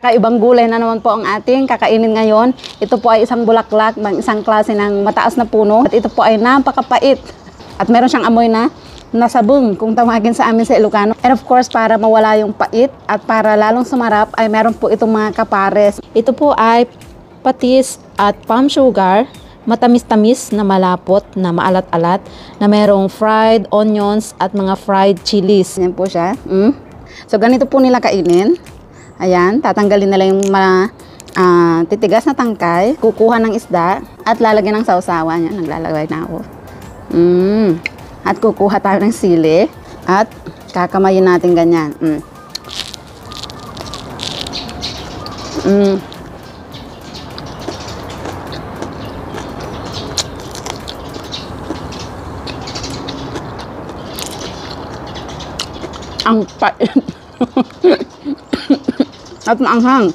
Kaibang gulay na naman po ang ating kakainin ngayon. Ito po ay isang bulaklak, isang klase ng mataas na puno. At ito po ay napakapait. At meron siyang amoy na nasabong kung tawagin sa amin sa Ilocano. And of course, para mawala yung pait at para lalong sumarap ay meron po itong mga kapares. Ito po ay patis at palm sugar. Matamis-tamis na malapot na maalat-alat na merong fried onions at mga fried chilies. Yan po siya. So ganito po nila kainin. Ayan, tatanggalin nila yung titigas na tangkay, kukuha ng isda, at lalagyan ng sausawan. Yan, naglalagay na ako. At kukuha tayo ng sili, at kakamayin natin ganyan. Ang pait. At maanghang.